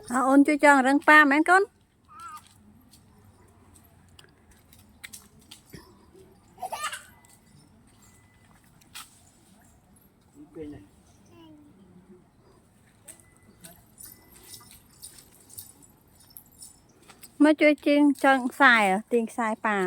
Ôn cho tròn răng pa mấy con. Mới chơi chiên tròn xài à, tiền xài pa.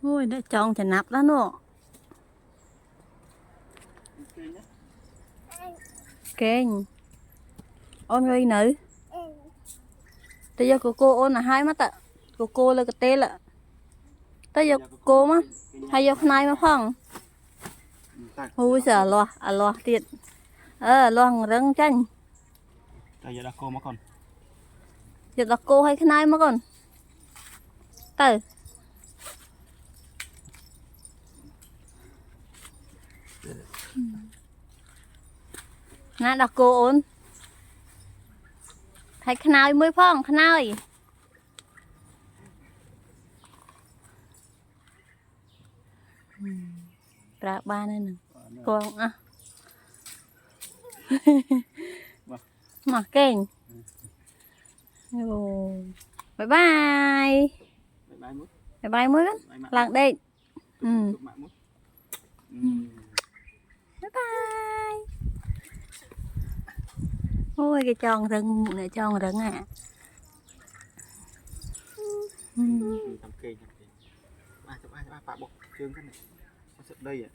Ôi đã tròn chả nắp đó nữa. Kênh ôn người nữ tới giờ cô ôn là hai mắt ạ. Cô là cái tên là tới giờ cô má hay giờ này mà phong ui sợ loa tiệt loa răng chanh giờ đã cô mà con giờ là cô hay cái này mà con từ nè đặt cô ôn hay cái nào mới phong cái nào ra ba này nè con à mà kênh bye bye bye bye mới lặng đây bye bye ôi cái tròn rừng này tròn rừng à ba bọc chương cái này đây